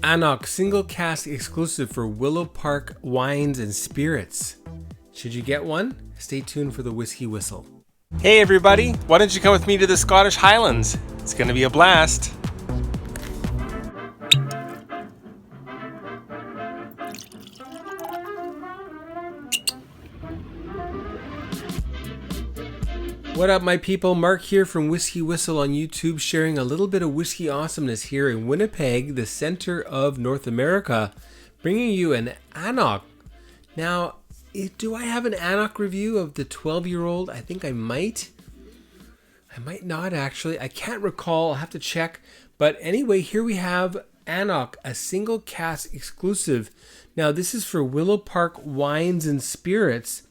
Ancnoc Single Cask exclusive for Willow Park Wines and Spirits. Should you get one? Stay tuned for the Whiskey Whistle. Hey everybody, why don't you come with me to the Scottish Highlands? It's going to be a blast. What up, my people? Mark here from Whiskey Whistle on YouTube, sharing a little bit of whiskey awesomeness here in Winnipeg, the center of North America, bringing you an Ancnoc. Now, do I have an Ancnoc review of the 12-year-old? I think I might. I might not, actually. I can't recall. I'll have to check. But anyway, here we have Ancnoc, a single cask exclusive. Now, this is for Willow Park Wines and Spirits.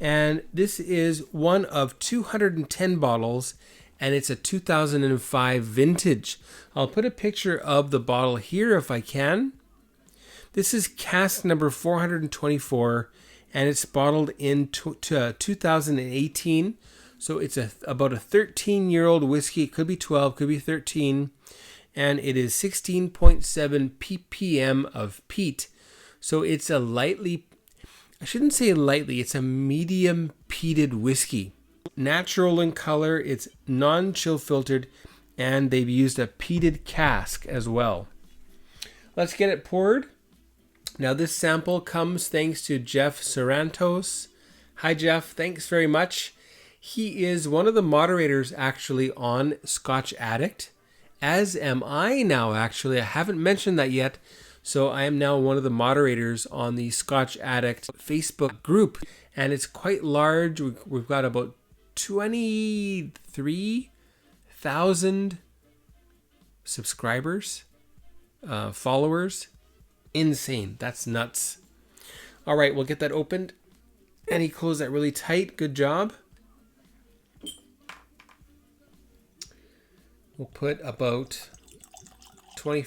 And this is one of 210 bottles, and it's a 2005 vintage. I'll put a picture of the bottle here if I can. This is cask number 424, and it's bottled in 2018. So it's about a 13-year-old whiskey. It could be 12, could be 13. And it is 16.7 ppm of peat. So it's a I shouldn't say lightly, it's a medium peated whiskey. Natural in color, it's non-chill filtered, and they've used a peated cask as well. Let's get it poured. Now this sample comes thanks to Geoff Sarantos. Hi Jeff, thanks very much. He is one of the moderators actually on Scotch Addict, as am I now actually. I haven't mentioned that yet. So I am now one of the moderators on the Scotch Addict Facebook group, and it's quite large. We've got about 23,000 subscribers, followers. Insane. That's nuts. All right, we'll get that opened. And he closed that really tight. Good job. We'll put about 30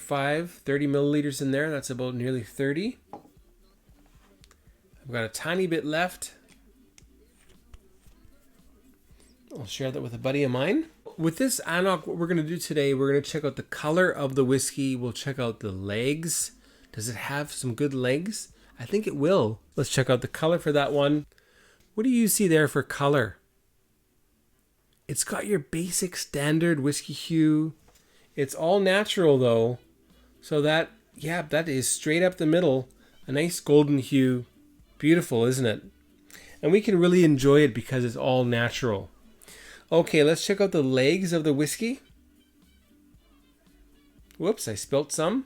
milliliters in there. That's about nearly 30. I've got a tiny bit left. I'll share that with a buddy of mine. With this Ancnoc, what we're going to do today, we're going to check out the color of the whiskey. We'll check out the legs. Does it have some good legs? I think it will. Let's check out the color for that one. What do you see there for color? It's got your basic standard whiskey hue. It's all natural though, so that is straight up the middle, a nice golden hue. Beautiful, isn't it? And we can really enjoy it because it's all natural. Okay, let's check out the legs of the whiskey. Whoops, I spilt some.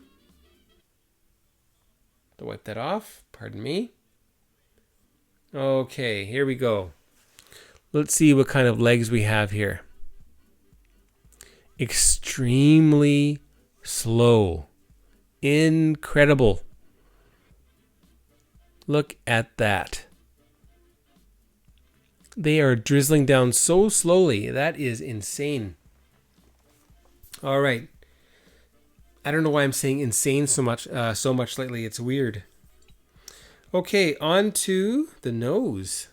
To wipe that off, pardon me. Okay, here we go. Let's see what kind of legs we have here. Extremely slow. Incredible. Look at that. They are drizzling down so slowly. That is insane. All right. I don't know why I'm saying insane so much lately. It's weird. Okay, on to the nose.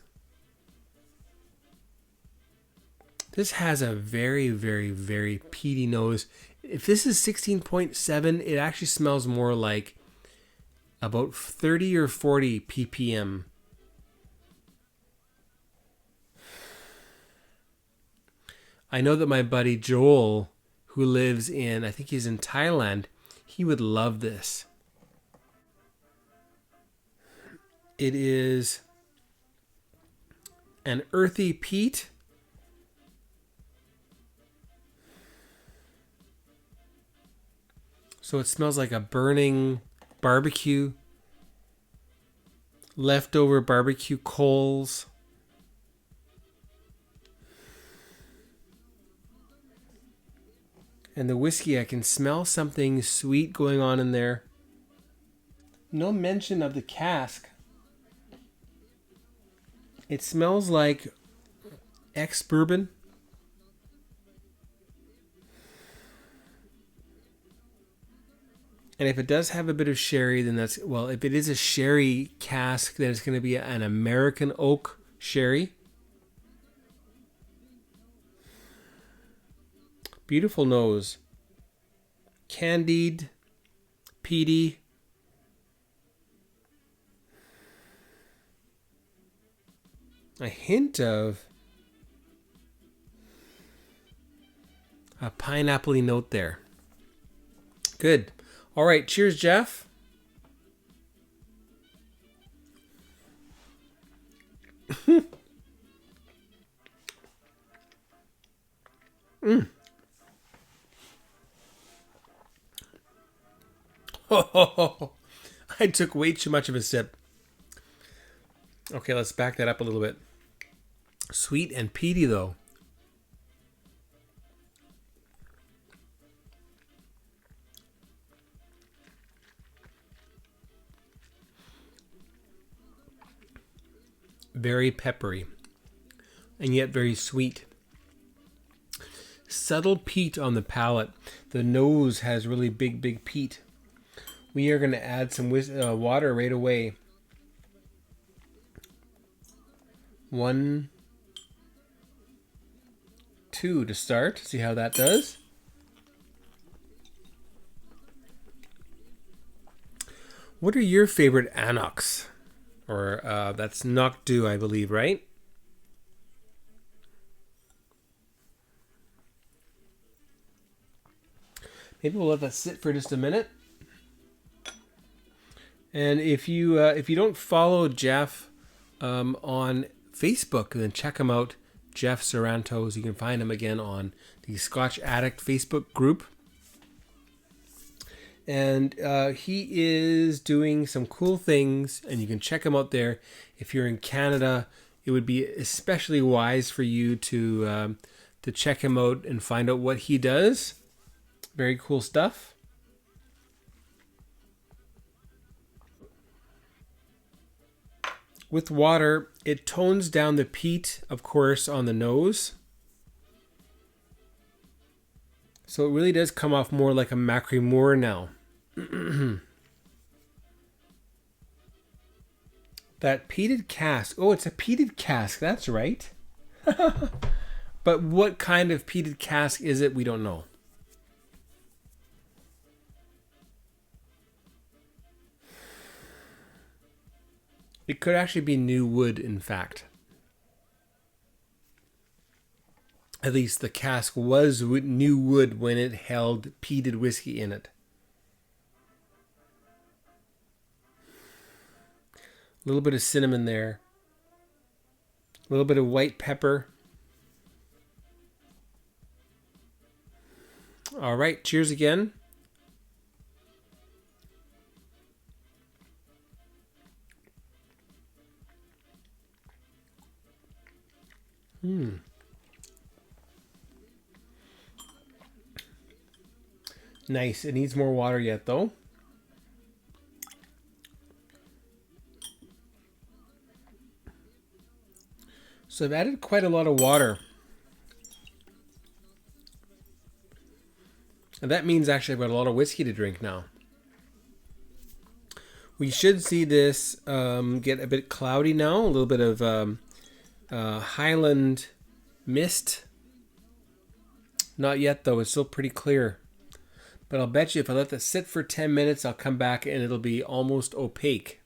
This has a very, very, very peaty nose. If this is 16.7, it actually smells more like about 30 or 40 ppm. I know that my buddy Joel, who lives in, I think he's in Thailand, he would love this. It is an earthy peat. So it smells like a burning barbecue, leftover barbecue coals. And the whiskey, I can smell something sweet going on in there. No mention of the cask. It smells like ex-bourbon. And if it does have a bit of sherry, then that's, well, if it is a sherry cask, then it's going to be an American oak sherry. Beautiful nose. Candied, peaty. A hint of a pineapple-y note there. Good. All right. Cheers, Jeff. Oh, I took way too much of a sip. Okay, let's back that up a little bit. Sweet and peaty, though. Very peppery, and yet very sweet. Subtle peat on the palate. The nose has really big peat. We are going to add some water right away. 1, 2 to start. See how that does. What are your favorite Ancnocs? Or that's Knockdhu, I believe, right? Maybe we'll let that sit for just a minute. And if you don't follow Geoff on Facebook, then check him out, Geoff Sarantos. You can find him again on the Scotch Addict Facebook group. And he is doing some cool things, and you can check him out there. If you're in Canada, it would be especially wise for you to check him out and find out what he does. Very cool stuff. With water, it tones down the peat, of course, on the nose. So it really does come off more like a Macklemore now. That peated cask. Oh, it's a peated cask. That's right. But what kind of peated cask is it? We don't know. It could actually be new wood, in fact. At least the cask was new wood when it held peated whiskey in it. A little bit of cinnamon there. A little bit of white pepper. All right, cheers again. Nice. It needs more water yet, though. So I've added quite a lot of water. And that means actually I've got a lot of whiskey to drink now. We should see this get a bit cloudy now. A little bit of Highland mist. Not yet, though. It's still pretty clear. But I'll bet you if I let this sit for 10 minutes, I'll come back and it'll be almost opaque.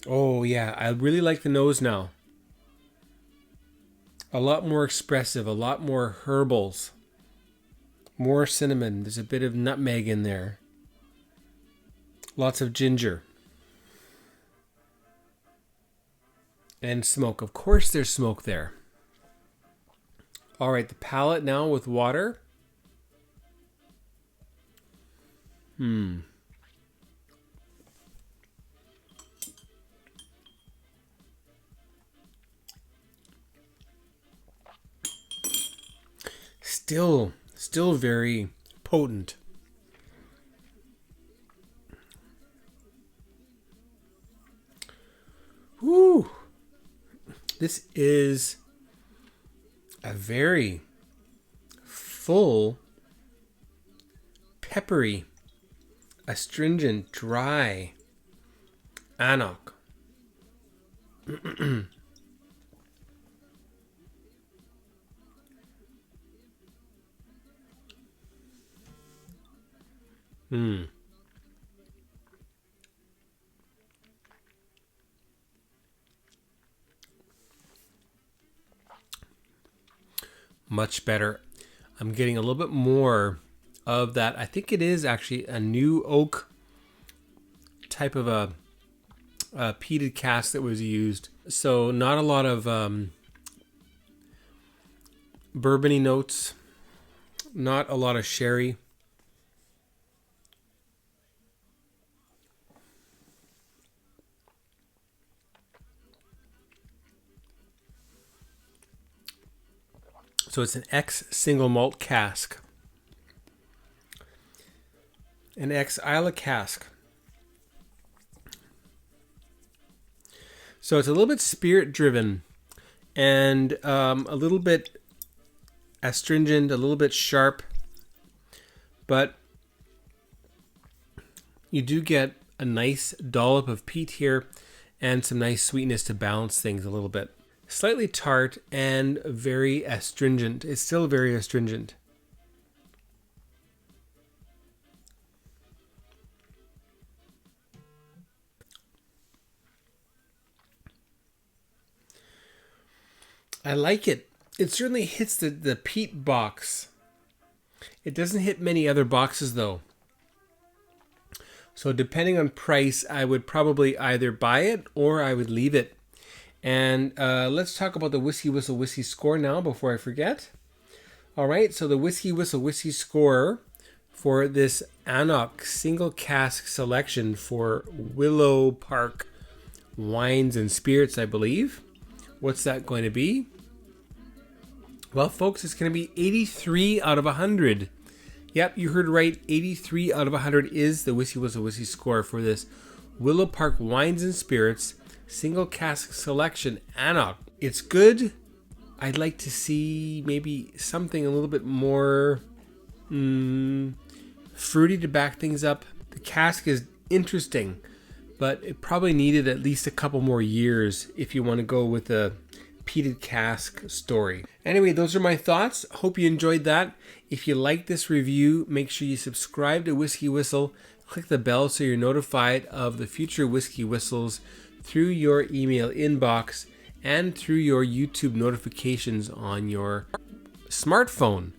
Oh, yeah. I really like the nose now. A lot more expressive. A lot more herbals. More cinnamon. There's a bit of nutmeg in there. Lots of ginger. And smoke. Of course there's smoke there. All right, the palate now with water. Still very potent. Woo! This is a very full, peppery, astringent, dry Ancnoc. Much better. I'm getting a little bit more of that. I think it is actually a new oak type of a peated cask that was used. So not a lot of bourbony notes, not a lot of sherry. So it's an ex single malt cask, an ex Islay cask. So it's a little bit spirit driven and a little bit astringent, a little bit sharp, but you do get a nice dollop of peat here and some nice sweetness to balance things a little bit. Slightly tart and very astringent. It's still very astringent. I like it. It certainly hits the peat box. It doesn't hit many other boxes though. So depending on price, I would probably either buy it or I would leave it. And let's talk about the WhiskyWhistle Whiskey Score now before I forget. All right, so the WhiskyWhistle Whiskey Score for this Ancnoc Single Cask selection for Willow Park Wines and Spirits, I believe. What's that going to be? Well, folks, it's going to be 83 out of 100. Yep, you heard right. 83 out of 100 is the WhiskyWhistle Whiskey Score for this Willow Park Wines and Spirits Single Cask Selection Ancnoc. It's good. I'd like to see maybe something a little bit more fruity to back things up. The cask is interesting, but it probably needed at least a couple more years if you want to go with a peated cask story. Anyway, those are my thoughts. Hope you enjoyed that. If you like this review, make sure you subscribe to Whiskey Whistle. Click the bell so you're notified of the future Whiskey Whistles through your email inbox and through your YouTube notifications on your smartphone.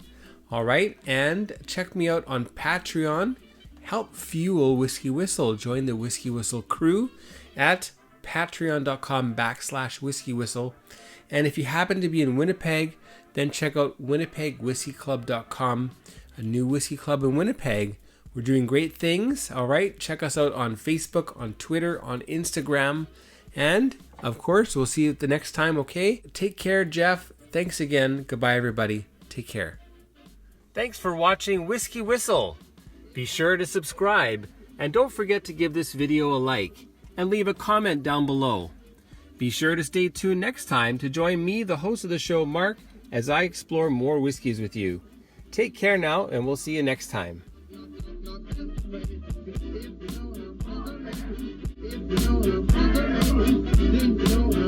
All right, and check me out on Patreon. Help fuel Whiskey Whistle. Join the Whiskey Whistle crew at patreon.com/Whiskey Whistle. And if you happen to be in Winnipeg, then check out winnipegwhiskeyclub.com, a new whiskey club in Winnipeg. We're doing great things. All right, check us out on Facebook, on Twitter, on Instagram, and of course, we'll see you the next time. Okay, take care, Jeff. Thanks again. Goodbye, everybody. Take care. Thanks for watching Whiskey Whistle. Be sure to subscribe, and don't forget to give this video a like and leave a comment down below. Be sure to stay tuned next time to join me, the host of the show, Mark, as I explore more whiskeys with you. Take care now, and we'll see you next time. You know